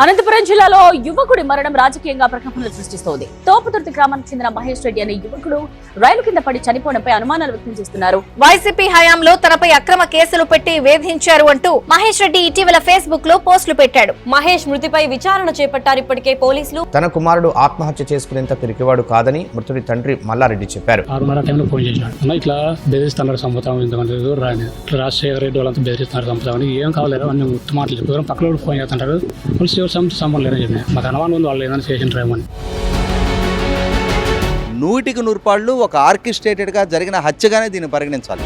అనంతపురం జిల్లాలో యువకుడి మరణం రాజకీయంగా ప్రకంపనలు సృష్టిస్తోంది. తోపుదుర్తి గ్రామానికి చెందిన మహేష్ రెడ్డి అనే యువకుడు రైలు కింద పడి చనిపోవడంపై అనుమానాలు వ్యక్తం చేస్తున్నారు. వైసీపీ హయాంలో తనపై అక్రమ కేసులు పెట్టి వేధించారు అంటూ మహేష్ రెడ్డి ఇటీవల ఫేస్బుక్ లో పోస్టులు పెట్టాడు. మహేష్ మృతిపై విచారణ చేపట్టారు ఇప్పటికే పోలీసులు. తన కుమారుడు ఆత్మహత్య చేసుకునేంత పిరికివాడు కాదని మృతుడి తండ్రి మల్లారెడ్డి చెప్పారు. 6:30 టైంలో ఫోన్ చేసినాడు. ఇట్లా బెదిరిస్తున్నారు, చంపుతాం, ఇంతమంది రాని ఇట్లా రాజశేఖర రెడ్డి వాళ్ళంతా బెదిరిస్తున్నారు, చంపుతామని. ఏం కావలేదు అని మాటలు చెప్పారు. పక్కన ఫోన్ చేస్తుంటారు, సంబంధం లేదని చెప్పిన మాకు అనుమానం ఉంది, వాళ్ళు ఏదైనా చేసింటారేమని. 100% ఒక ఆర్కెస్ట్రేటెడ్గా జరిగిన హత్యగానే దీన్ని పరిగణించాలి.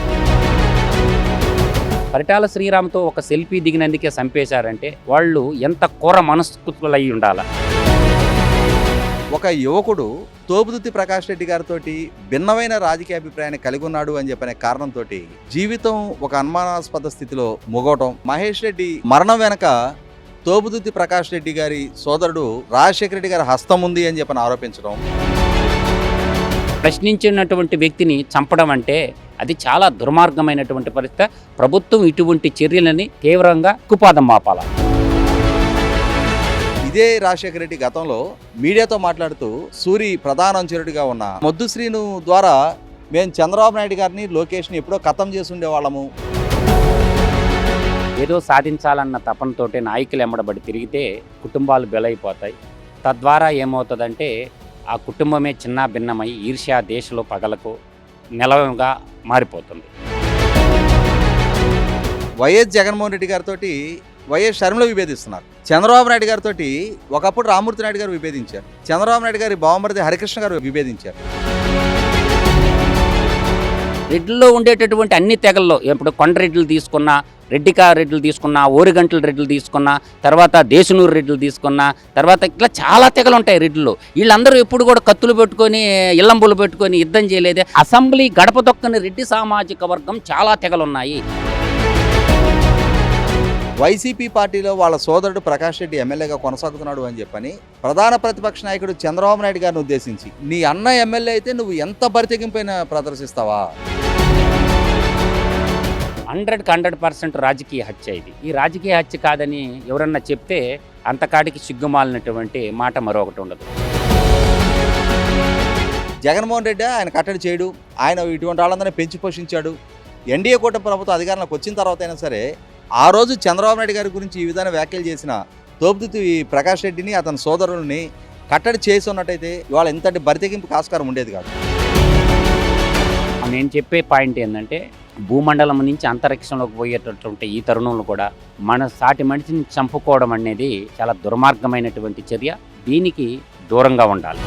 పరిటాల శ్రీరామ్తో ఒక సెల్ఫీ దిగినందుకే చంపేశారంటే వాళ్ళు ఎంత కూర మనస్కృతులు అయి ఉండాలి. ఒక యువకుడు తోపుదుర్తి ప్రకాష్ రెడ్డి గారితో భిన్నమైన రాజకీయ అభిప్రాయాన్ని కలిగి ఉన్నాడు అని చెప్పనే కారణంతో జీవితం ఒక అనుమానాస్పద స్థితిలో ముగవటం. మహేష్ రెడ్డి మరణం వెనక తోపుదుర్తి ప్రకాష్ రెడ్డి గారి సోదరుడు రాజశేఖర రెడ్డి గారి హస్తం ఉంది అని చెప్పని ఆరోపించడం. ప్రశ్నించినటువంటి వ్యక్తిని చంపడం అంటే అది చాలా దుర్మార్గమైనటువంటి పరిస్థితి. ప్రభుత్వం ఇటువంటి చర్యలని తీవ్రంగా కుపాదం మాపాల. ఇదే రాజశేఖర రెడ్డి గతంలో మీడియాతో మాట్లాడుతూ సూరి ప్రధాన అనుచరుడిగా ఉన్న మొద్దు శ్రీను ద్వారా మేము చంద్రబాబు నాయుడు గారిని లోకేష్ని ఎప్పుడో ఖతం చేసి ఉండేవాళ్ళము. ఏదో సాధించాలన్న తపనతోటే నాయకులు ఎమ్మడబడి తిరిగితే కుటుంబాలు బెలైపోతాయి. తద్వారా ఏమవుతుందంటే ఆ కుటుంబమే చిన్న భిన్నమై ఈర్ష్యా దేశంలో పగలకు నిలవగా మారిపోతుంది. వైఎస్ జగన్మోహన్ రెడ్డి గారితో వైఎస్ షర్మిల విభేదిస్తున్నారు. చంద్రబాబు నాయుడు గారితో ఒకప్పుడు రామ్మూర్తి నాయుడు గారు విభేదించారు. చంద్రబాబు నాయుడు గారి బావమరిది హరికృష్ణ గారు విభేదించారు. రెడ్డిలో ఉండేటటువంటి అన్ని తెగల్లో ఇప్పుడు కొండరెడ్డిలు తీసుకున్నా, రెడ్డిలు తీసుకున్నా, ఓరిగంటల రెడ్డిలు తీసుకున్నా, తర్వాత దేశనూరు రెడ్డిలు తీసుకున్నా, తర్వాత ఇట్లా చాలా తెగలు ఉంటాయి రెడ్డిలో. వీళ్ళందరూ ఎప్పుడు కూడా కత్తులు పెట్టుకొని ఇల్లంబులు పెట్టుకొని యుద్ధం చేయలేదే. అసెంబ్లీ గడప దొక్కని రెడ్డి సామాజిక వర్గం చాలా తెగలున్నాయి. వైసీపీ పార్టీలో వాళ్ళ సోదరుడు ప్రకాష్ రెడ్డి ఎమ్మెల్యేగా కొనసాగుతున్నాడు అని చెప్పని ప్రధాన ప్రతిపక్ష నాయకుడు చంద్రబాబు నాయుడు గారిని ఉద్దేశించి, నీ అన్న ఎమ్మెల్యే అయితే నువ్వు ఎంత బరితెగింపైన ప్రదర్శిస్తావా? 100% రాజకీయ హత్య ఇది. ఈ రాజకీయ హత్య కాదని ఎవరన్నా చెప్తే అంతకాడికి సిగ్గుమాలినటువంటి మాట మరొకటి ఉండదు. జగన్మోహన్ రెడ్డి ఆయన కట్టడి చేయడు, ఆయన ఇటువంటి వాళ్ళందరినీ పెంచి పోషించాడు. ఎన్డీఏ కూటమి ప్రభుత్వం అధికారంలోకి వచ్చిన తర్వాత అయినా సరే ఆ రోజు చంద్రబాబు నాయుడు గారి గురించి ఈ విధంగా వ్యాఖ్యలు చేసిన తోపుదుర్తి ప్రకాష్ రెడ్డిని అతని సోదరుల్ని కట్టడి చేసి ఉన్నట్టయితే ఇవాళ ఎంతటి బరితెగింపుకి ఆస్కారం ఉండేది కాదు. నేను చెప్పే పాయింట్ ఏంటంటే భూమండలం నుంచి అంతరిక్షంలోకి పోయేటటువంటి ఈ తరుణంలో కూడా మన సాటి మనిషిని చంపుకోవడం అనేది చాలా దుర్మార్గమైనటువంటి చర్య. దీనికి దూరంగా ఉండాలి.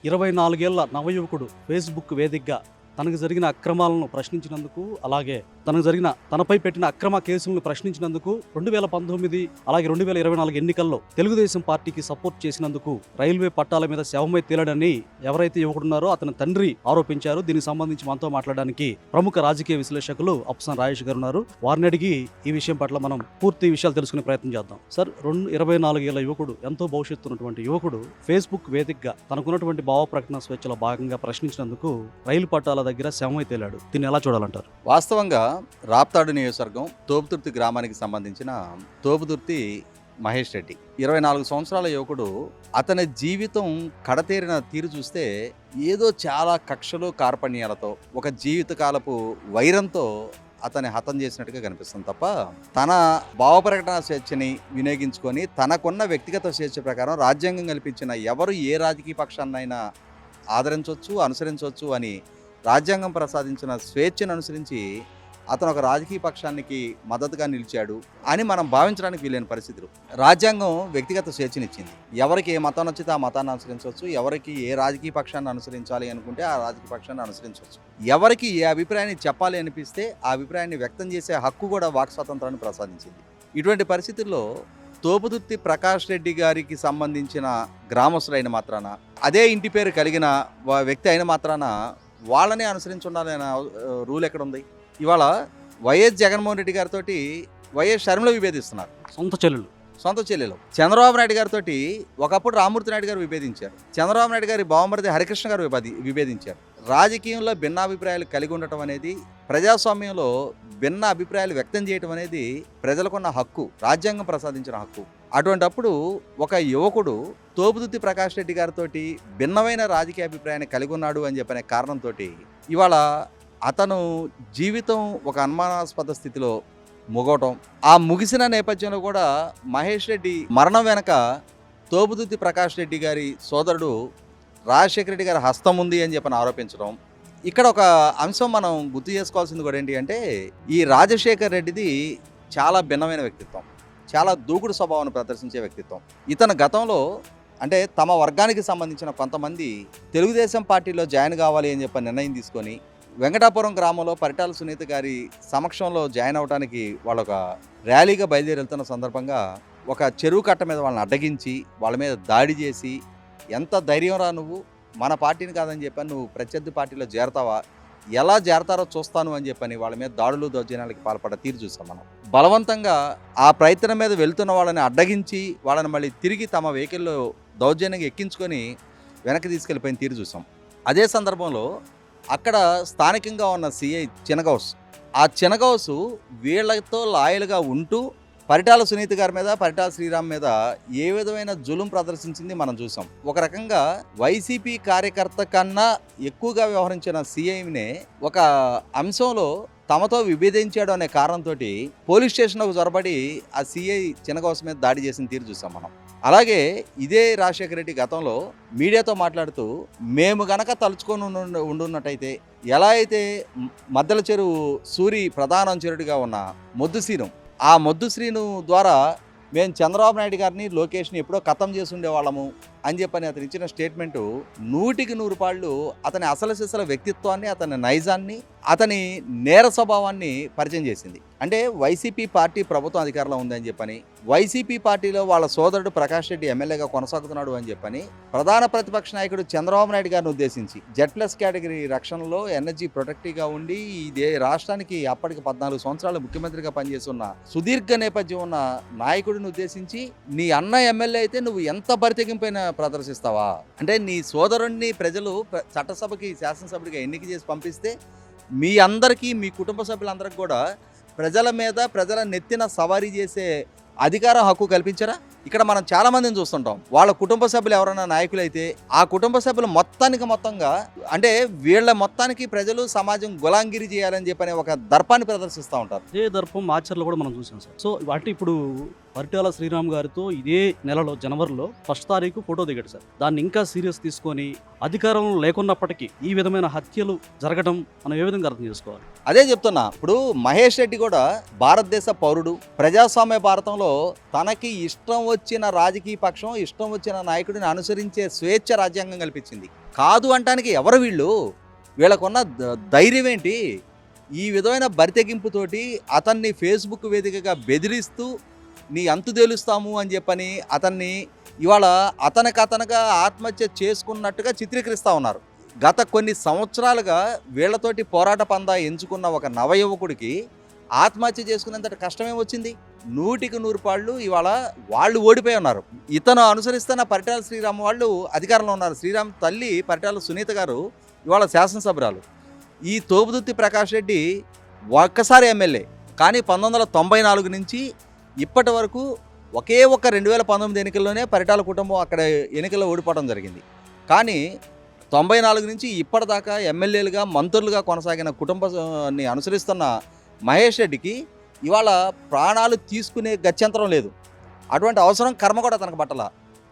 ఇరవై 4 ఏళ్ల నవయువకుడు ఫేస్బుక్ వేదికగా తనకు జరిగిన అక్రమాలను ప్రశ్నించినందుకు, అలాగే తనపై పెట్టిన అక్రమ కేసులను ప్రశ్నించినందుకు 2019 అలాగే 2024 ఎన్నికల్లో తెలుగుదేశం పార్టీకి సపోర్ట్ చేసినందుకు రైల్వే పట్టాల మీద శవమై తేలడని ఎవరైతే యువకుడున్నారో అతని తండ్రి ఆరోపించారు. దీనికి సంబంధించి మనతో మాట్లాడడానికి ప్రముఖ రాజకీయ విశ్లేషకులు అప్సాన్ రాజేష్ గారు ఉన్నారు. వారిని అడిగి ఈ విషయం పట్ల మనం పూర్తి విషయాలు తెలుసుకునే ప్రయత్నం చేద్దాం. సార్, 24 ఏళ్ల యువకుడు, ఎంతో భవిష్యత్తు ఉన్నటువంటి యువకుడు ఫేస్బుక్ వేదికగా తనకున్నటువంటి భావ ప్రకటన స్వేచ్ఛలో భాగంగా ప్రశ్నించినందుకు రైలు పట్టాల దగ్గర శవమై తేలాడు. దీన్ని ఎలా చూడాలంటారు? వాస్తవంగా రాప్తాడు నియోజకవర్గం తోపుదుర్తి గ్రామానికి సంబంధించిన తోపుదుర్తి మహేష్ రెడ్డి 24 సంవత్సరాల యువకుడు. అతని జీవితం కడతేరిన తీరు చూస్తే ఏదో చాలా కక్షలు కార్పణ్యాలతో ఒక జీవితకాలపు వైరంతో అతన్ని హతం చేసినట్టుగా కనిపిస్తుంది తప్ప తన భావప్రకటన స్వేచ్ఛని వినియోగించుకొని తనకున్న వ్యక్తిగత స్వేచ్ఛ ప్రకారం రాజ్యాంగం కల్పించిన ఎవరు ఏ రాజకీయ పక్షాన్నైనా ఆదరించవచ్చు, అనుసరించవచ్చు అని రాజ్యాంగం ప్రసాదించిన స్వేచ్ఛను అనుసరించి అతను ఒక రాజకీయ పక్షానికి మద్దతుగా నిలిచాడు అని మనం భావించడానికి వీలైన పరిస్థితులు. రాజ్యాంగం వ్యక్తిగత స్వేచ్ఛనిచ్చింది. ఎవరికి ఏ మతం నచ్చితే ఆ మతాన్ని అనుసరించవచ్చు, ఎవరికి ఏ రాజకీయ పక్షాన్ని అనుసరించాలి అనుకుంటే ఆ రాజకీయ పక్షాన్ని అనుసరించవచ్చు, ఎవరికి ఏ అభిప్రాయాన్ని చెప్పాలి అనిపిస్తే ఆ అభిప్రాయాన్ని వ్యక్తం చేసే హక్కు కూడా వాక్ స్వాతంత్రాన్ని ప్రసాదించింది. ఇటువంటి పరిస్థితుల్లో తోపుదుర్తి ప్రకాష్ రెడ్డి గారికి సంబంధించిన గ్రామస్తులైన మాత్రాన, అదే ఇంటి పేరు కలిగిన వ్యక్తి అయిన మాత్రాన వాళ్ళనే అనుసరించి ఉండాలనే రూల్ ఎక్కడ ఉంది? ఇవాళ వైఎస్ జగన్మోహన్ రెడ్డి గారితో వైఎస్ షర్మిల విభేదిస్తున్నారు. సొంత చెల్లెలు సొంత చెల్లెలు. చంద్రబాబు నాయుడు గారితో ఒకప్పుడు రామ్మూర్తి నాయుడు గారు విభేదించారు. చంద్రబాబు నాయుడు గారి బావమరిది హరికృష్ణ గారు విభేదించారు. రాజకీయంలో భిన్నాభిప్రాయాలు కలిగి ఉండటం అనేది, ప్రజాస్వామ్యంలో భిన్న అభిప్రాయాలు వ్యక్తం చేయటం అనేది ప్రజలకున్న హక్కు, రాజ్యాంగం ప్రసాదించిన హక్కు. అటువంటప్పుడు ఒక యువకుడు తోపుదుర్తి ప్రకాష్ రెడ్డి గారితో భిన్నమైన రాజకీయ అభిప్రాయాన్ని కలిగి ఉన్నాడు అని చెప్పనే కారణంతో ఇవాళ అతను జీవితం ఒక అనుమానాస్పద స్థితిలో ముగవటం, ఆ ముగిసిన నేపథ్యంలో కూడా మహేష్ రెడ్డి మరణం వెనక తోపుదుర్తి ప్రకాష్ రెడ్డి గారి సోదరుడు రాజశేఖర రెడ్డి గారి హస్తం ఉంది అని చెప్పని ఆరోపించడం. ఇక్కడ ఒక అంశం మనం గుర్తు చేసుకోవాల్సింది కూడా ఏంటి అంటే, ఈ రాజశేఖర్ రెడ్డిది చాలా భిన్నమైన వ్యక్తిత్వం, చాలా దూకుడు స్వభావాన్ని ప్రదర్శించే వ్యక్తిత్వం. ఇతను గతంలో అంటే తమ వర్గానికి సంబంధించిన కొంతమంది తెలుగుదేశం పార్టీలో జాయిన్ కావాలి అని చెప్పి నిర్ణయం తీసుకొని వెంకటాపురం గ్రామంలో పరిటాల సునీత గారి సమక్షంలో జాయిన్ అవడానికి వాళ్ళు ఒక ర్యాలీగా బయలుదేరి వెళ్తున్న సందర్భంగా ఒక చెరువు కట్ట మీద వాళ్ళని అడ్డగించి వాళ్ళ మీద దాడి చేసి, ఎంత ధైర్యం రా నువ్వు, మన పార్టీని కాదని చెప్పని నువ్వు ప్రత్యర్థి పార్టీలో చేరతావా, ఎలా చేరతారో చూస్తాను అని చెప్పని వాళ్ళ మీద దాడులు దౌర్జన్యాలకు పాల్పడ్డ తీరు చూసాం మనం. బలవంతంగా ఆ ప్రయత్నం మీద వెళ్తున్న వాళ్ళని అడ్డగించి వాళ్ళని మళ్ళీ తిరిగి తమ వెహికల్లో దౌర్జన్యంగా ఎక్కించుకొని వెనక్కి తీసుకెళ్ళిపోయిన తీరు చూసాం. అదే సందర్భంలో అక్కడ స్థానికంగా ఉన్న సిఐ చినగౌస్, ఆ చినగౌసు వీళ్ళతో లాయల్గా ఉంటూ పరిటాల సునీత గారి మీద, పరిటాల శ్రీరామ్ మీద ఏ విధమైన జులుం ప్రదర్శించింది మనం చూసాం. ఒక రకంగా వైసీపీ కార్యకర్త కన్నా ఎక్కువగా వ్యవహరించిన సిఐనే ఒక అంశంలో తమతో విభేదించాడు అనే కారణంతో పోలీస్ స్టేషన్కు జొరబడి ఆ సిఐ చినగౌస్ మీద దాడి చేసిన తీరు చూసాం మనం. అలాగే ఇదే రాజశేఖర రెడ్డి గతంలో మీడియాతో మాట్లాడుతూ, మేము గనక తలుచుకొని ఉండున్నట్టయితే ఎలా అయితే మద్దెల చెరువు సూరి ప్రధాన అంచరుడిగా ఉన్న మొద్దుశ్రీను, ఆ మొద్దుశ్రీను ద్వారా మేము చంద్రబాబు నాయుడు గారిని, లోకేష్ని ఎప్పుడో ఖతం చేసి ఉండేవాళ్ళము అని చెప్పని అతను ఇచ్చిన స్టేట్మెంటు 100% అతని అసలు సిసల వ్యక్తిత్వాన్ని, అతని నైజాన్ని, అతని నేర స్వభావాన్ని పరిచయం చేసింది. అంటే వైసీపీ పార్టీ ప్రభుత్వం అధికారంలో ఉందని చెప్పని, వైసీపీ పార్టీలో వాళ్ళ సోదరుడు ప్రకాష్ రెడ్డి ఎమ్మెల్యేగా కొనసాగుతున్నాడు అని చెప్పని ప్రధాన ప్రతిపక్ష నాయకుడు చంద్రబాబు నాయుడు గారిని ఉద్దేశించి Z+ కేటగిరీ రక్షణలో ఎనర్జీ ప్రొటెక్టివ్గా ఉండి ఇదే రాష్ట్రానికి అప్పటికి 14 సంవత్సరాలు ముఖ్యమంత్రిగా పనిచేస్తున్న సుదీర్ఘ నేపథ్యం ఉన్న నాయకుడిని ఉద్దేశించి, నీ అన్న ఎమ్మెల్యే అయితే నువ్వు ఎంత బరితెగింపైన ప్రదర్శిస్తావా, అంటే నీ సోదరుణ్ణి ప్రజలు చట్టసభకి, శాసనసభ్యుడిగా ఎన్నిక చేసి పంపిస్తే మీ అందరికీ, మీ కుటుంబ సభ్యులందరికీ కూడా ప్రజల మీద, ప్రజల నెత్తిన సవారీ చేసే అధికార హక్కు కల్పించరా? ఇక్కడ మనం చాలా మందిని చూస్తుంటాం, వాళ్ళ కుటుంబ సభ్యులు ఎవరైనా నాయకులు అయితే ఆ కుటుంబ సభ్యులు మొత్తంగా అంటే వీళ్ళ మొత్తానికి ప్రజలు, సమాజం గులాంగిరి చేయాలని చెప్పని ఒక దర్పాన్ని ప్రదర్శిస్తూ ఉంటారు. ఇదే దర్పం ఆచరణలో కూడా మనం చూసాం సార్. సో వాటి ఇప్పుడు పరిటాల శ్రీరామ్ గారితో ఇదే నెలలో జనవరిలో 1వ తారీఖు ఫోటో దిగాడు సార్. దాన్ని ఇంకా సీరియస్ తీసుకొని అధికారం లేకున్నప్పటికీ ఈ విధమైన హత్యలు జరగడం మనం ఏ విధంగా అర్థం చేసుకోవాలి? అదే చెప్తున్నా. ఇప్పుడు మహేష్ రెడ్డి కూడా భారతదేశ పౌరుడు, ప్రజాస్వామ్య భారతంలో తనకి ఇష్టం వచ్చిన రాజకీయ పక్షం, ఇష్టం వచ్చిన నాయకుడిని అనుసరించే స్వేచ్ఛ రాజ్యాంగం కల్పించింది. కాదు అంటానికి ఎవరు వీళ్ళు? వీళ్ళకున్న ధైర్యం ఏంటి? ఈ విధమైన బరితెగింపుతోటి అతన్ని ఫేస్బుక్ వేదికగా బెదిరిస్తూ నీ అంతు తేలుస్తాము అని చెప్పని అతన్ని ఇవాళ అతనుగా ఆత్మహత్య చేసుకున్నట్టుగా చిత్రీకరిస్తూ ఉన్నారు. గత కొన్ని సంవత్సరాలుగా వీళ్లతోటి పోరాట పందా ఎంచుకున్న ఒక నవయువకుడికి ఆత్మహత్య చేసుకునేంత కష్టమే వచ్చింది. 100% ఇవాళ వాళ్ళు ఓడిపోయి ఉన్నారు. ఇతను అనుసరిస్తున్న పరిటాల శ్రీరామ్ వాళ్ళు అధికారంలో ఉన్నారు. శ్రీరామ్ తల్లి పరిటాల సునీత గారు ఇవాళ శాసనసభ్యురాలు. ఈ తోపుదుర్తి ప్రకాష్ రెడ్డి ఒక్కసారి ఎమ్మెల్యే, కానీ 1994 నుంచి ఇప్పటి వరకు ఒకే ఒక్క 2019 ఎన్నికల్లోనే పరిటాల కుటుంబం అక్కడ ఎన్నికల్లో ఓడిపోవడం జరిగింది. కానీ 94 నుంచి ఇప్పటిదాకా ఎమ్మెల్యేలుగా, మంత్రులుగా కొనసాగిన కుటుంబాన్ని అనుసరిస్తున్న మహేష్ రెడ్డికి ఇవాళ ప్రాణాలు తీసుకునే గత్యంతరం లేదు. అటువంటి అవసరం కర్మ కూడా తనకు పట్టల.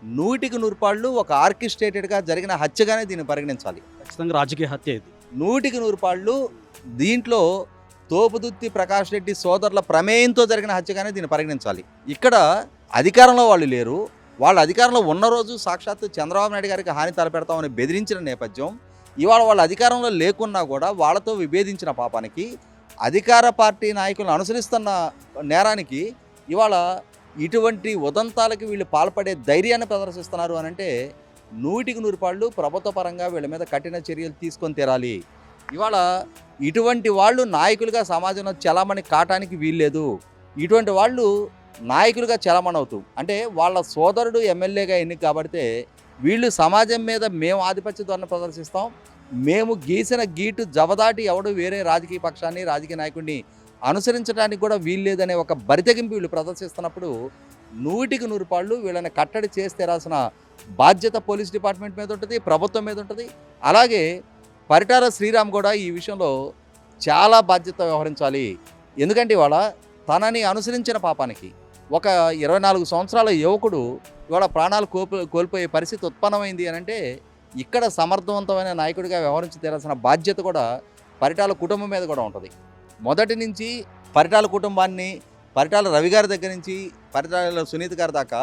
100% ఒక ఆర్కెస్ట్రేటెడ్గా జరిగిన హత్యగానే దీన్ని పరిగణించాలి. ఖచ్చితంగా రాజకీయ హత్య ఇది. 100% దీంట్లో తోపుదుర్తి ప్రకాష్ రెడ్డి సోదరుల ప్రమేయంతో జరిగిన హత్యగానే దీన్ని పరిగణించాలి. ఇక్కడ అధికారంలో వాళ్ళు లేరు. వాళ్ళ అధికారంలో ఉన్న రోజు సాక్షాత్తు చంద్రబాబు నాయుడు గారికి హాని తలపెడతామని బెదిరించిన నేపథ్యం, ఇవాళ వాళ్ళ అధికారంలో లేకున్నా కూడా వాళ్ళతో విభేదించిన పాపానికి, అధికార పార్టీ నాయకులను అనుసరిస్తున్న నేరానికి ఇవాళ ఇటువంటి ఉదంతాలకి వీళ్ళు పాల్పడే ధైర్యాన్ని ప్రదర్శిస్తున్నారు అని అంటే 100% ప్రభుత్వ పరంగా వీళ్ళ మీద కఠిన చర్యలు తీసుకొని తీరాలి. ఇవాళ ఇటువంటి వాళ్ళు నాయకులుగా సమాజంలో చలామణి కాటానికి వీల్లేదు. ఇటువంటి వాళ్ళు నాయకులుగా చలామణవుతూ, అంటే వాళ్ళ సోదరుడు ఎమ్మెల్యేగా ఎన్నిక కాబడితే వీళ్ళు సమాజం మీద మేము ఆధిపత్య ధోరణి ప్రదర్శిస్తాం, మేము గీసిన గీటు జవదాటి ఎవడు వేరే రాజకీయ పక్షాన్ని రాజకీయ నాయకుడిని అనుసరించడానికి కూడా వీల్లేదనే ఒక బరితెగింపు వీళ్ళు ప్రదర్శిస్తున్నప్పుడు 100కి 100 వీళ్ళని కట్టడి చేసి తెరాల్సిన బాధ్యత పోలీస్ డిపార్ట్మెంట్ మీద ఉంటుంది, ప్రభుత్వం మీద ఉంటుంది. అలాగే పరిటాల శ్రీరామ్ కూడా ఈ విషయంలో చాలా బాధ్యత వ్యవహరించాలి. ఎందుకంటే ఇవాళ తనని అనుసరించిన పాపానికి ఒక 24 సంవత్సరాల యువకుడు ఇవాళ ప్రాణాలు కోల్పోయే పరిస్థితి ఉత్పన్నమైంది అని అంటే ఇక్కడ సమర్థవంతమైన నాయకుడిగా వ్యవహరించి తీరాల్సిన బాధ్యత కూడా పరిటాల కుటుంబం మీద కూడా ఉంటుంది. మొదటి నుంచి పరిటాల కుటుంబాన్ని, పరిటాల రవి గారి దగ్గర నుంచి పరిటాల సునీత గారి దాకా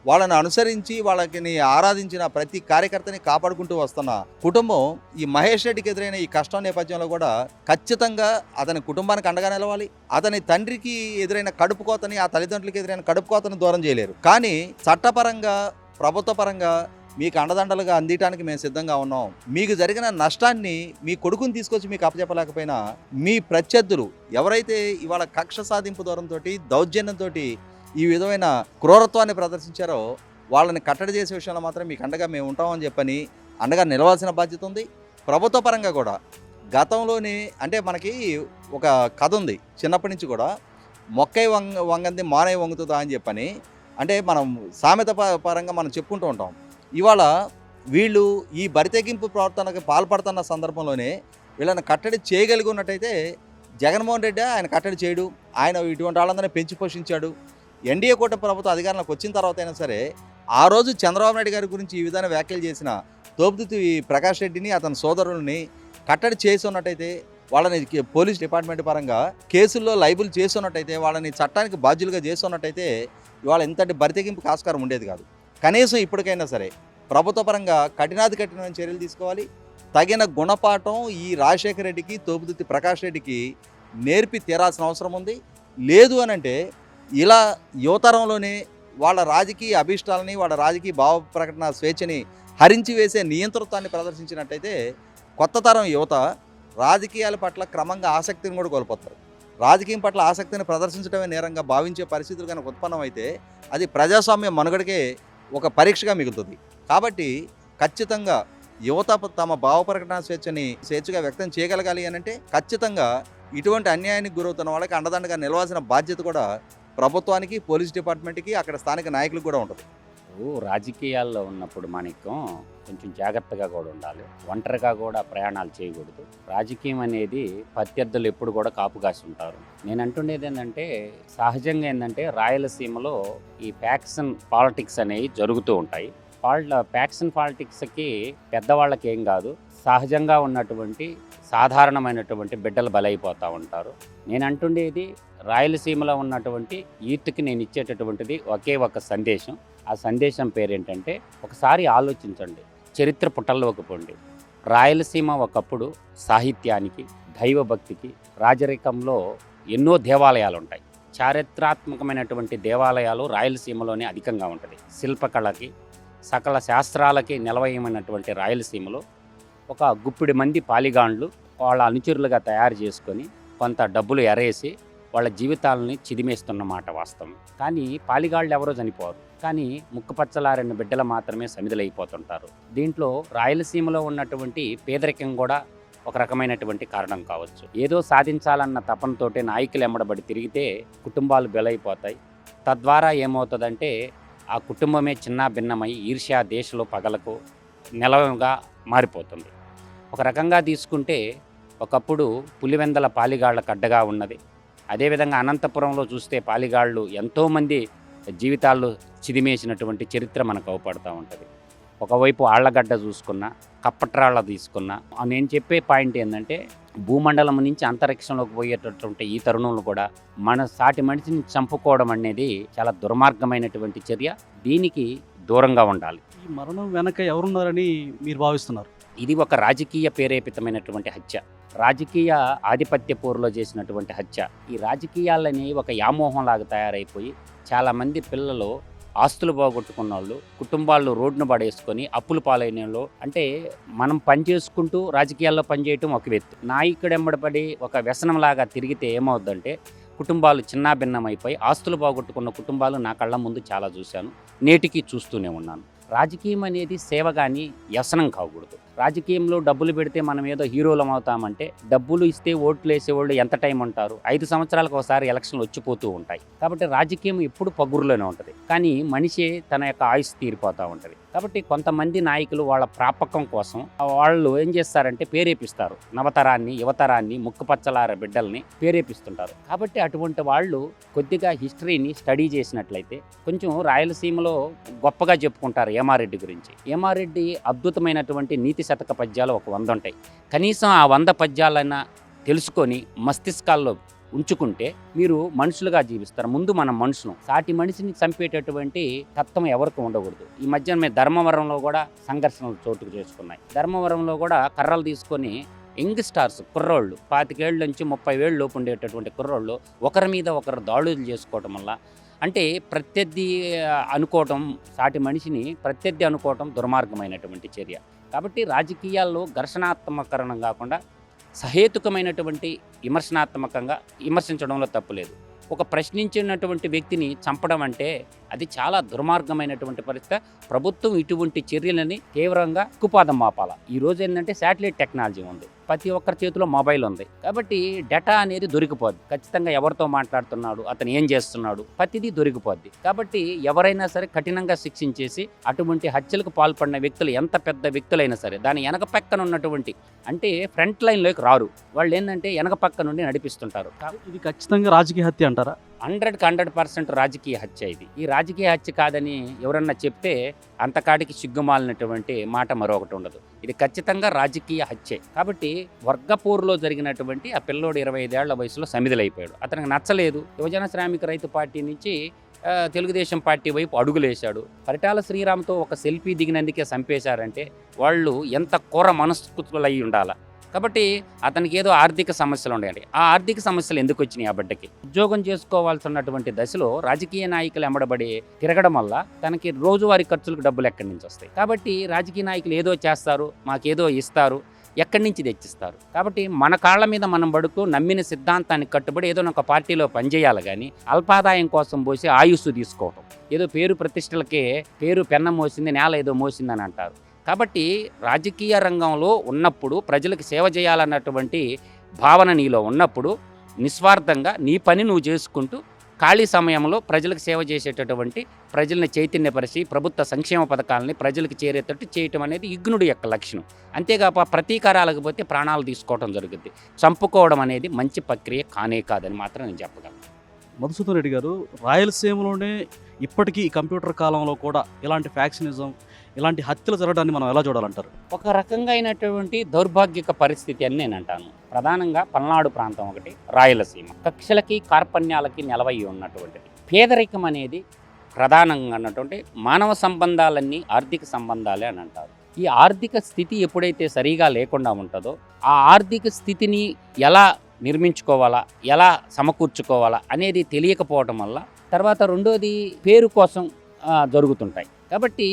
వాళ్ళని అనుసరించి వాళ్ళని ఆరాధించిన ప్రతి కార్యకర్తని కాపాడుకుంటూ వస్తున్న కుటుంబం ఈ మహేష్ రెడ్డికి ఎదురైన ఈ కష్టం నేపథ్యంలో కూడా ఖచ్చితంగా అతని కుటుంబానికి అండగా నిలవాలి. అతని తండ్రికి ఎదురైన కడుపు కోతని, ఆ తల్లిదండ్రులకి ఎదురైన కడుపు కోతని దూరం చేయలేరు. కానీ చట్టపరంగా, ప్రభుత్వ పరంగా మీకు అండదండలుగా అందించడానికి మేము సిద్ధంగా ఉన్నాం. మీకు జరిగిన నష్టాన్ని మీ కొడుకుని తీసుకొచ్చి మీకు అప్పచెప్పలేకపోయినా మీ ప్రత్యర్థులు ఎవరైతే ఇవాళ కక్ష సాధింపు దూరంతో, దౌర్జన్యంతో ఈ విధమైన క్రూరత్వాన్ని ప్రదర్శించారో వాళ్ళని కట్టడి చేసే విషయంలో మాత్రం మీకు అండగా మేము ఉంటామని చెప్పని అండగా నిలవాల్సిన బాధ్యత ఉంది. ప్రభుత్వ పరంగా కూడా గతంలోనే అంటే మనకి ఒక కథ ఉంది చిన్నప్పటి నుంచి కూడా, మొక్కై వంగంది మానై వంగుతుందా అని చెప్పని, అంటే మనం సామెత పరంగా మనం చెప్పుకుంటూ ఉంటాం. ఇవాళ వీళ్ళు ఈ బరితెగింపు ప్రవర్తనకు పాల్పడుతున్న సందర్భంలోనే వీళ్ళని కట్టడి చేయగలిగి ఉన్నట్టయితే జగన్మోహన్ రెడ్డి ఆయన కట్టడి చేయడు, ఆయన ఇటువంటి వాళ్ళందరినీ పెంచి పోషించాడు. ఎన్డీఏ కూటమి ప్రభుత్వం అధికారంలోకి వచ్చిన తర్వాత అయినా సరే ఆ రోజు చంద్రబాబు నాయుడు గారి గురించి ఈ విధంగా వ్యాఖ్యలు చేసిన తోపుదుర్తి ప్రకాష్ రెడ్డిని, అతని సోదరుల్ని కట్టడి చేసి ఉన్నట్టయితే, వాళ్ళని పోలీస్ డిపార్ట్మెంట్ పరంగా కేసుల్లో లైబుల్ చేసి ఉన్నట్టయితే, వాళ్ళని చట్టానికి బాధ్యులుగా చేసి ఉన్నట్టయితే ఇవాళ ఇంతటి బరితెగింపుకి ఆస్కారం ఉండేది కాదు. కనీసం ఇప్పటికైనా సరే ప్రభుత్వ పరంగా కఠినమైన చర్యలు తీసుకోవాలి. తగిన గుణపాఠం ఈ రాజశేఖర రెడ్డికి, తోపుదుర్తి ప్రకాష్ రెడ్డికి నేర్పి తీరాల్సిన అవసరం ఉంది. లేదు అనంటే ఇలా యువతరంలోనే వాళ్ళ రాజకీయ అభీష్టాలని, వాళ్ళ రాజకీయ భావ ప్రకటన స్వేచ్ఛని హరించి వేసే నియంతృత్వాన్ని ప్రదర్శించినట్టయితే కొత్త తరం యువత రాజకీయాల పట్ల క్రమంగా ఆసక్తిని కూడా కోల్పోతారు. రాజకీయం పట్ల ఆసక్తిని ప్రదర్శించడమే నేరంగా భావించే పరిస్థితులు కనుక ఉత్పన్నమైతే అది ప్రజాస్వామ్య మనుగడకే ఒక పరీక్షగా మిగులుతుంది. కాబట్టి ఖచ్చితంగా యువత తమ భావ ప్రకటన స్వేచ్ఛగా వ్యక్తం చేయగలగాలి అని అంటే ఖచ్చితంగా ఇటువంటి అన్యాయానికి గురవుతున్న వాళ్ళకి అండదండగా నిలవాల్సిన బాధ్యత కూడా ప్రభుత్వానికి, పోలీస్ డిపార్ట్మెంట్కి, అక్కడ స్థానిక నాయకులకు కూడా ఉంటుంది. రాజకీయాల్లో ఉన్నప్పుడు మాణిక్యం కొంచెం జాగ్రత్తగా కూడా ఉండాలి. ఒంటరిగా కూడా ప్రయాణాలు చేయకూడదు. రాజకీయం అనేది ప్రత్యర్థులు ఎప్పుడు కూడా కాపు కాసి ఉంటారు. నేను అంటుండేది ఏంటంటే, సహజంగా ఏంటంటే రాయలసీమలో ఈ ఫ్యాక్షన్ పాలిటిక్స్ అనేవి జరుగుతూ ఉంటాయి. ఫ్యాక్షన్ పాలిటిక్స్కి పెద్దవాళ్ళకి ఏం కాదు, సహజంగా ఉన్నటువంటి సాధారణమైనటువంటి బిడ్డలు బలైపోతూ ఉంటారు. నేను అంటుండేది రాయలసీమలో ఉన్నటువంటి యూత్కి నేను ఇచ్చేటటువంటిది ఒకే ఒక సందేశం. ఆ సందేశం పేరేంటంటే, ఒకసారి ఆలోచించండి, చరిత్ర పుటల్లోకి పోండి. రాయలసీమ ఒకప్పుడు సాహిత్యానికి, దైవభక్తికి, రాజరికంలో ఎన్నో దేవాలయాలు ఉంటాయి. చారిత్రాత్మకమైనటువంటి దేవాలయాలు రాయలసీమలోనే అధికంగా ఉంటుంది. శిల్పకళకి, సకల శాస్త్రాలకి నిలవయమైనటువంటి రాయలసీమలో ఒక గుప్పిడి మంది పాలిగాండ్లు వాళ్ళ అనుచరులుగా తయారు చేసుకొని కొంత డబ్బులు ఎరేసి వాళ్ళ జీవితాలని చిదిమేస్తున్నమాట వాస్తవం. కానీ పాలిగాళ్ళు ఎవరో చనిపోరు, కానీ ముక్కుపచ్చలారిన బిడ్డలు మాత్రమే సమిధులైపోతుంటారు. దీంట్లో రాయలసీమలో ఉన్నటువంటి పేదరికం కూడా ఒక రకమైనటువంటి కారణం కావచ్చు. ఏదో సాధించాలన్న తపనతోటే నాయకులు ఎమ్మడబడి తిరిగితే కుటుంబాలు బలైపోతాయి. తద్వారా ఏమవుతుందంటే ఆ కుటుంబమే చిన్న భిన్నమై ఈర్ష్యా దేశంలో పగలకు నెలవుగా మారిపోతుంది. ఒక రకంగా తీసుకుంటే ఒకప్పుడు పులివెందల పాలిగాళ్లకు అడ్డగా ఉన్నది. అదేవిధంగా అనంతపురంలో చూస్తే పాలిగాళ్ళు ఎంతోమంది జీవితాల్లో చిదిమేసినటువంటి చరిత్ర మనకు అవపడుతూ ఉంటుంది. ఒకవైపు ఆళ్లగడ్డ చూసుకున్నా, కప్పట్రాళ్ళ తీసుకున్నా, నేను చెప్పే పాయింట్ ఏంటంటే, భూమండలం నుంచి అంతరిక్షంలోకి పోయేటటువంటి ఈ తరుణంలో కూడా మన సాటి మనిషిని చంపుకోవడం అనేది చాలా దుర్మార్గమైనటువంటి చర్య. దీనికి దూరంగా ఉండాలి. ఈ మరణం వెనక ఎవరున్నారని మీరు భావిస్తున్నారు? ఇది ఒక రాజకీయ ప్రేరేపితమైనటువంటి హత్య, రాజకీయ ఆధిపత్య పోరులో చేసినటువంటి హత్య. ఈ రాజకీయాలని ఒక వ్యామోహంలాగా తయారైపోయి చాలామంది పిల్లలు ఆస్తులు పోగొట్టుకున్న వాళ్ళు, కుటుంబాలు రోడ్డును పడేసుకొని అప్పులు పాలైన వాళ్ళు. అంటే మనం పనిచేసుకుంటూ రాజకీయాల్లో పనిచేయటం ఒక వ్యక్తి, నాయకుడు ఎంబడపడి ఒక వ్యసనంలాగా తిరిగితే ఏమవుద్దంటే కుటుంబాలు చిన్నాభిన్నమైపోయి ఆస్తులు పోగొట్టుకున్న కుటుంబాలు నా కళ్ళ ముందు చాలా చూశాను, నేటికి చూస్తూనే ఉన్నాను. రాజకీయం అనేది సేవ కానీ వ్యసనం కాకూడదు. రాజకీయంలో డబ్బులు పెడితే మనం ఏదో హీరోలం అవుతామంటే, డబ్బులు ఇస్తే ఓట్లు వేసేవాళ్ళు ఎంత టైం ఉంటారు? 5 సంవత్సరాలకు ఒకసారి ఎలక్షన్లు వచ్చిపోతూ ఉంటాయి. కాబట్టి రాజకీయం ఎప్పుడు పగురులోనే ఉంటుంది, కానీ మనిషి తన యొక్క ఆయుష్ తీరిపోతూ ఉంటుంది. కాబట్టి కొంతమంది నాయకులు వాళ్ళ ప్రాపకం కోసం వాళ్ళు ఏం చేస్తారంటే పేరేపిస్తారు, నవతరాన్ని యువతరాన్ని ముక్కుపచ్చలార బిడ్డల్ని పేరేపిస్తుంటారు. కాబట్టి అటువంటి వాళ్ళు కొద్దిగా హిస్టరీని స్టడీ చేసినట్లయితే కొంచెం రాయలసీమలో గొప్పగా చెప్పుకుంటారు ఏమారెడ్డి గురించి. ఏమారెడ్డి అద్భుతమైనటువంటి నీతి శతక పద్యాలు ఒక 100 ఉంటాయి. కనీసం ఆ 100 పద్యాలైనా తెలుసుకొని మస్తిష్కాల్లో ఉంచుకుంటే మీరు మనుషులుగా జీవిస్తారు. ముందు మనం మనుషులు, సాటి మనిషిని చంపేటటువంటి తత్వం ఎవరికి ఉండకూడదు. ఈ మధ్య మేము ధర్మవరంలో కూడా సంఘర్షణలు చోటు చేసుకున్నాయి. ధర్మవరంలో కూడా కర్రలు తీసుకొని యంగ్ స్టార్స్ కుర్రోళ్ళు 25 ఏళ్ళ నుంచి 30 ఏళ్ళ లోపు ఉండేటటువంటి కుర్రోళ్ళు ఒకరి మీద ఒకరు దాడులు చేసుకోవటం వల్ల, అంటే ప్రత్యర్థి అనుకోవటం, సాటి మనిషిని ప్రత్యర్థి అనుకోవటం దుర్మార్గమైనటువంటి చర్య. కాబట్టి రాజకీయాల్లో ఘర్షణాత్మకరణం కాకుండా సహేతుకమైనటువంటి విమర్శనాత్మకంగా విమర్శించడంలో తప్పు లేదు. ఒక ప్రశ్నించినటువంటి వ్యక్తిని చంపడం అంటే అది చాలా దుర్మార్గమైనటువంటి పరిస్థితి. ప్రభుత్వం ఇటువంటి చర్యలని తీవ్రంగా ఉక్కుపాదం మాపాల. ఈరోజు ఏంటంటే శాటిలైట్ టెక్నాలజీ ఉంది, ప్రతి ఒక్కరి చేతిలో మొబైల్ ఉంది. కాబట్టి డేటా అనేది దొరికిపోద్ది. ఖచ్చితంగా ఎవరితో మాట్లాడుతున్నాడు, అతను ఏం చేస్తున్నాడు, ప్రతిదీ దొరికిపోద్ది. కాబట్టి ఎవరైనా సరే కఠినంగా శిక్షించేసి అటువంటి హత్యలకు పాల్పడిన వ్యక్తులు ఎంత పెద్ద వ్యక్తులైనా సరే దాని వెనక పక్కన ఉన్నటువంటి, అంటే ఫ్రంట్ లైన్లోకి రారు, వాళ్ళు ఏంటంటే వెనక పక్క నుండి నడిపిస్తుంటారు. ఇది ఖచ్చితంగా రాజకీయ హత్య అంటారా? 100% రాజకీయ హత్య ఇది. ఈ రాజకీయ హత్య కాదని ఎవరన్నా చెప్తే అంతకాడికి సిగ్గుమాలినటువంటి మాట మరొకటి ఉండదు. ఇది ఖచ్చితంగా రాజకీయ హత్యే. కాబట్టి వర్గపూర్లో జరిగినటువంటి ఆ పిల్లోడు 25 ఏళ్ల వయసులో సమిధులైపోయాడు. అతనికి నచ్చలేదు. యువజన శ్రామిక రైతు పార్టీ నుంచి తెలుగుదేశం పార్టీ వైపు అడుగులేశాడు. పరిటాల శ్రీరామ్తో ఒక సెల్ఫీ దిగినందుకే చంపేశారంటే వాళ్ళు ఎంత కూర మనస్కృతులై ఉండాలి. కాబట్టి అతనికి ఏదో ఆర్థిక సమస్యలు ఉండాలి. ఆ ఆర్థిక సమస్యలు ఎందుకు వచ్చినాయి? ఆ బిడ్డకి ఉద్యోగం చేసుకోవాల్సినటువంటి దశలో రాజకీయ నాయకులు ఎమ్మడబడి తిరగడం వల్ల తనకి రోజువారీ ఖర్చులకు డబ్బులు ఎక్కడి నుంచి వస్తాయి. కాబట్టి రాజకీయ నాయకులు ఏదో చేస్తారు, మాకేదో ఇస్తారు, ఎక్కడి నుంచి తెచ్చిస్తారు. కాబట్టి మన కాళ్ళ మీద మనం పడుతూ నమ్మిన సిద్ధాంతానికి కట్టుబడి ఏదో ఒక పార్టీలో పనిచేయాలి, కానీ అల్పాదాయం కోసం పోసి ఆయుస్సు తీసుకోవటం, ఏదో పేరు ప్రతిష్టలకే పేరు పెన్న మోసింది నేల ఏదో మోసిందని అంటారు. కాబట్టి రాజకీయ రంగంలో ఉన్నప్పుడు ప్రజలకు సేవ చేయాలన్నటువంటి భావన నీలో ఉన్నప్పుడు నిస్వార్థంగా నీ పని నువ్వు చేసుకుంటూ ఖాళీ సమయంలో ప్రజలకు సేవ చేసేటటువంటి, ప్రజల్ని చైతన్యపరిచి ప్రభుత్వ సంక్షేమ పథకాలని ప్రజలకు చేరేటట్టు చేయటం అనేది ఇగ్నుడి యొక్క లక్షణం. అంతేగాక ప్రతీకారాలకు పోతే ప్రాణాలు తీసుకోవడం జరుగుద్ది. చంపుకోవడం అనేది మంచి ప్రక్రియ కానే కాదని మాత్రం నేను చెప్పగలను. మధుసూదన్ రెడ్డి గారు, రాయలసీమలోనే ఇప్పటికీ ఈ కంప్యూటర్ కాలంలో కూడా ఇలాంటి ఫ్యాక్షనిజం, ఇలాంటి హత్యలు జరగడాన్ని మనం ఎలా చూడాలంటారు? ఒక రకంగా అయినటువంటి దౌర్భాగ్యక పరిస్థితి అని నేను అంటాను. ప్రధానంగా పల్నాడు ప్రాంతం ఒకటి, రాయలసీమ కక్షలకి కార్పణ్యాలకి నిలవై ఉన్నటువంటిది. పేదరికం అనేది ప్రధానంగా అన్నటువంటి మానవ సంబంధాలన్నీ ఆర్థిక సంబంధాలే అని అంటారు. ఈ ఆర్థిక స్థితి ఎప్పుడైతే సరిగా లేకుండా ఉంటుందో ఆ ఆర్థిక స్థితిని ఎలా నిర్మించుకోవాలా, ఎలా సమకూర్చుకోవాలా అనేది తెలియకపోవటం వల్ల, తర్వాత రెండోది పేరు కోసం జరుగుతుంటాయి. కాబట్టి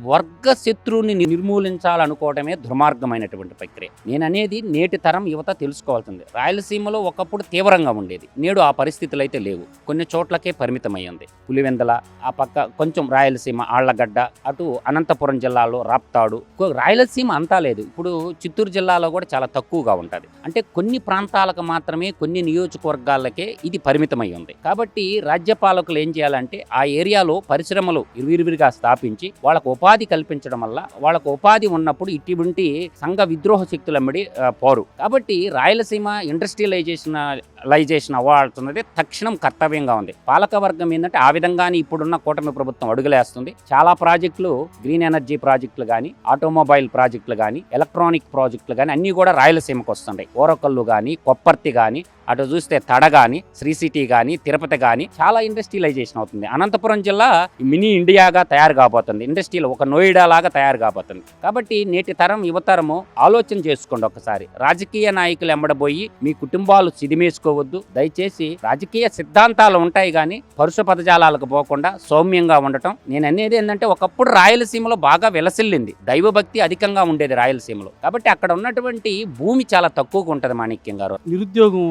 వర్గ శత్రువుని నిర్మూలించాలనుకోవడమే దుర్మార్గమైనటువంటి ప్రక్రియ. నేను అనేది నేటి తరం యువత తెలుసుకోవాల్సింది. రాయలసీమలో ఒకప్పుడు తీవ్రంగా ఉండేది, నేడు ఆ పరిస్థితులు అయితే లేవు. కొన్ని చోట్లకే పరిమితమైంది. పులివెందల, ఆ పక్క కొంచెం రాయలసీమ ఆళ్లగడ్డ, అటు అనంతపురం జిల్లాలో రాప్తాడు. రాయలసీమ అంతా లేదు. ఇప్పుడు చిత్తూరు జిల్లాలో కూడా చాలా తక్కువగా ఉంటుంది. అంటే కొన్ని ప్రాంతాలకు మాత్రమే, కొన్ని నియోజకవర్గాలకే ఇది పరిమితమై ఉంది. కాబట్టి రాజ్యపాలకులు ఏం చేయాలంటే ఆ ఏరియాలో పరిశ్రమలు ఇరువిరివిరిగా స్థాపించి వాళ్ళకు ఉపాధి కల్పించడం వల్ల, వాళ్ళకు ఉపాధి ఉన్నప్పుడు ఇటువంటి సంఘ విద్రోహ శక్తులమ్మడి పోరు. కాబట్టి రాయలసీమ ఇండస్ట్రియలైజేషన్ అవ్వాల్సినది తక్షణం కర్తవ్యంగా ఉంది. పాలకవర్గం ఏంటంటే ఆ విధంగానే ఇప్పుడున్న కూటమి ప్రభుత్వం అడుగులేస్తుంది. చాలా ప్రాజెక్టులు, గ్రీన్ ఎనర్జీ ప్రాజెక్టులు కానీ, ఆటోమొబైల్ ప్రాజెక్టులు కానీ, ఎలక్ట్రానిక్ ప్రాజెక్టులు కానీ అన్నీ కూడా రాయలసీమకు వస్తున్నాయి. ఓరకల్లు కానీ, కొప్పర్తి కానీ, అటు చూస్తే తడ కానీ, శ్రీ సిటీ కానీ, తిరుపతి కానీ చాలా ఇండస్ట్రియలైజేషన్ అవుతుంది. అనంతపురం జిల్లా మినీ ఇండియాగా తయారు కాబోతుంది. ఇండస్ట్రీలో ఒక నోయిడా లాగా తయారు కాబోతుంది. కాబట్టి నేటి తరం యువతరము ఆలోచన చేసుకోండి ఒకసారి. రాజకీయ నాయకులు ఎమ్మడబోయి మీ కుటుంబాలు సిదిమేసుకో చేసుకోవద్దు. దయచేసి రాజకీయ సిద్ధాంతాలు ఉంటాయి కానీ పరుష పదజాలాలకు పోకుండా సౌమ్యంగా ఉండటం. నేను అనేది ఏంటంటే, ఒకప్పుడు రాయలసీమలో బాగా విలసిల్లింది, దైవభక్తి అధికంగా ఉండేది రాయలసీమలో. కాబట్టి అక్కడ ఉన్నటువంటి భూమి చాలా తక్కువగా ఉంటుంది మాణిక్యం గారు. నిరుద్యోగం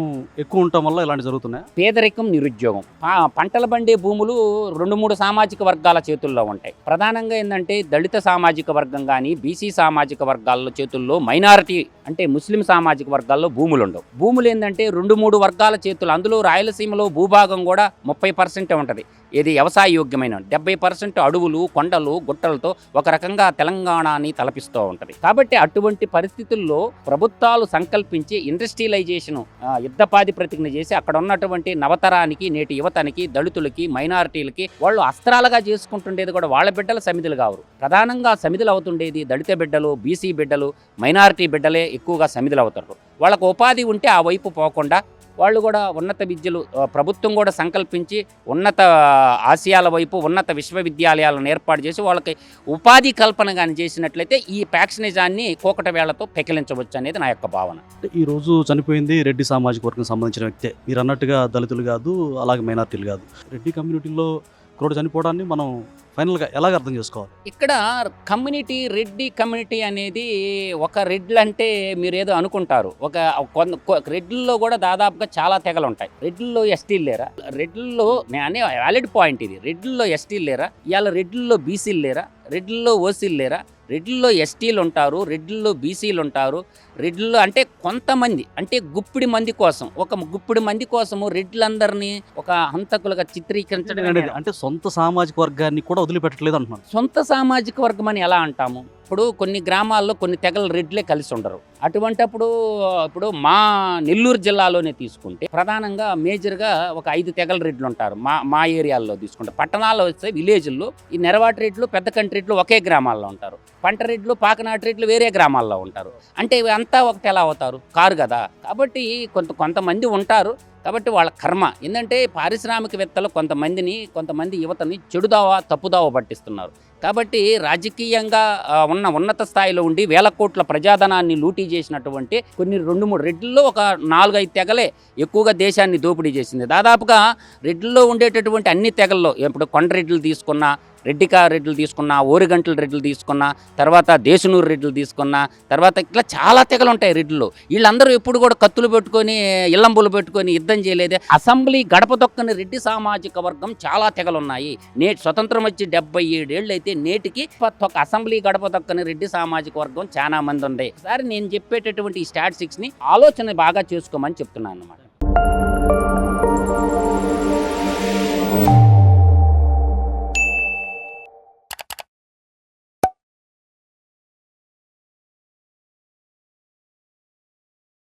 ఎక్కువ ఉండటం వల్ల ఇలాంటి జరుగుతున్నాయి. పేదరికం, నిరుద్యోగం, పంటలు పండే భూములు 2-3 సామాజిక వర్గాల చేతుల్లో ఉంటాయి. ప్రధానంగా ఏంటంటే దళిత సామాజిక వర్గం కానీ, బీసీ సామాజిక వర్గాల చేతుల్లో, మైనారిటీ అంటే ముస్లిం సామాజిక వర్గాల్లో భూములు ఉండవు. భూములు ఏంటంటే 2-3 వర్గాల చేతులు. అందులో రాయలసీమలో భూభాగం కూడా 30% ఉంటుంది. ఇది వ్యవసాయ యోగ్యమైన 70% అడవులు, కొండలు, గుట్టలతో ఒక రకంగా తెలంగాణని తలపిస్తూ ఉంటుంది. కాబట్టి అటువంటి పరిస్థితుల్లో ప్రభుత్వాలు సంకల్పించి ఇండస్ట్రియలైజేషన్ యుద్ధపాది ప్రతిజ్ఞ చేసి అక్కడ ఉన్నటువంటి నవతరానికి, నేటి యువతనికి, దళితులకి, మైనారిటీలకి వాళ్ళు అస్త్రాలుగా చేసుకుంటుండేది కూడా వాళ్ళ బిడ్డలు సమిధులు కావరు. ప్రధానంగా సమిధులు అవుతుండేది దళిత బిడ్డలు, బీసీ బిడ్డలు, మైనారిటీ బిడ్డలే ఎక్కువగా సమిధులు అవుతారు. వాళ్ళకు ఉపాధి ఉంటే ఆ వైపు పోకుండా వాళ్ళు కూడా ఉన్నత విద్యలు, ప్రభుత్వం కూడా సంకల్పించి ఉన్నత ఆశయాల వైపు ఉన్నత విశ్వవిద్యాలయాలను ఏర్పాటు చేసి వాళ్ళకి ఉపాధి కల్పన కానీ చేసినట్లయితే ఈ ప్యాక్షనిజాన్ని కోకట వేళ్లతో పెకిలించవచ్చు అనేది నా యొక్క భావన. ఈ రోజు చనిపోయింది రెడ్డి సామాజిక వర్గం సంబంధించిన వ్యక్తే. మీరు అన్నట్టుగా దళితులు కాదు, అలాగే మైనార్టీలు కాదు. రెడ్డి కమ్యూనిటీలో క్రోడ్ చనిపోవడాన్ని మనం ఫైనల్గా ఎలాగ అర్థం చేసుకోవాలి? ఇక్కడ కమ్యూనిటీ, రెడ్డి కమ్యూనిటీ అనేది ఒక రెడ్లు అంటే మీరు ఏదో అనుకుంటారు. రెడ్లలో కూడా దాదాపుగా చాలా తెగలు ఉంటాయి. రెడ్లలో ఎస్టీలు లేరా? రెడ్లలో నేను అనే వ్యాలిడ్ పాయింట్ ఇది. రెడ్లలో ఎస్టీలు లేరా? ఇవాళ రెడ్లలో బీసీలు లేరా? రెడ్లలో ఓసీలు లేరా? రెడ్లలో ఎస్టీలు ఉంటారు, రెడ్లలో బీసీలు ఉంటారు. రెడ్లలో అంటే కొంతమంది, అంటే గుప్పిడి మంది కోసం, ఒక గుప్పిడి మంది కోసము రెడ్లందరినీ ఒక హంతకులుగా చిత్రీకరించడం అంటే సొంత సామాజిక వర్గాన్ని కూడా వదిలిపెట్టలేదు అంటున్నాను. సొంత సామాజిక వర్గం అని ఎలా అంటాము? ఇప్పుడు కొన్ని గ్రామాల్లో కొన్ని తెగల రెడ్లే కలిసి ఉండరు. అటువంటప్పుడు ఇప్పుడు మా నెల్లూరు జిల్లాలోనే తీసుకుంటే ప్రధానంగా మేజర్గా ఒక 5 తెగల రెడ్లు ఉంటారు. మా ఏరియాల్లో తీసుకుంటే. పట్టణాల్లో వస్తే విలేజ్ల్లో ఈ నెరవాటి రెడ్లు, పెద్ద కంటి రెడ్లు ఒకే గ్రామాల్లో ఉంటారు. పంట రెడ్లు, పాకనాటి రెడ్లు వేరే గ్రామాల్లో ఉంటారు. అంటే అంతా ఒకటి ఎలా అవుతారు? కారు కదా. కాబట్టి కొంతమంది ఉంటారు. కాబట్టి వాళ్ళ కర్మ ఏంటంటే పారిశ్రామికవేత్తలు కొంతమంది యువతని చెడుదావా, తప్పుదావా పట్టిస్తున్నారు. కాబట్టి రాజకీయంగా ఉన్నత స్థాయిలో ఉండి వేల కోట్ల ప్రజాధనాన్ని లూటీ చేసినటువంటి కొన్ని 2-3 రెడ్లలో ఒక 4-5 తెగలే ఎక్కువగా దేశాన్ని దోపిడీ చేసింది. దాదాపుగా రెడ్లలో ఉండేటటువంటి అన్ని తెగల్లో, ఇప్పుడు కొండరెడ్లు తీసుకున్నా, రెడ్లు తీసుకున్నా, ఓరుగంటల రెడ్లు తీసుకున్నా, తర్వాత దేశనూరు రెడ్లు తీసుకున్నా, తర్వాత ఇట్లా చాలా తెగలు ఉంటాయి రెడ్లు. వీళ్ళందరూ ఎప్పుడు కూడా కత్తులు పెట్టుకొని, ఇల్లంబులు పెట్టుకొని యుద్ధం చేయలేదే. అసెంబ్లీ గడప తొక్కని రెడ్డి సామాజిక వర్గం చాలా తెగలు ఉన్నాయి. స్వతంత్రం వచ్చి 77 ఏళ్ళు అయితే నేటికి ఒక అసెంబ్లీ గడప తొక్కని రెడ్డి సామాజిక వర్గం చాలా మంది ఉంది. ఒకసారి నేను చెప్పేటటువంటి ఈ స్టాటిస్టిక్స్ని ఆలోచన బాగా చేసుకోమని చెప్తున్నాను అన్నమాట.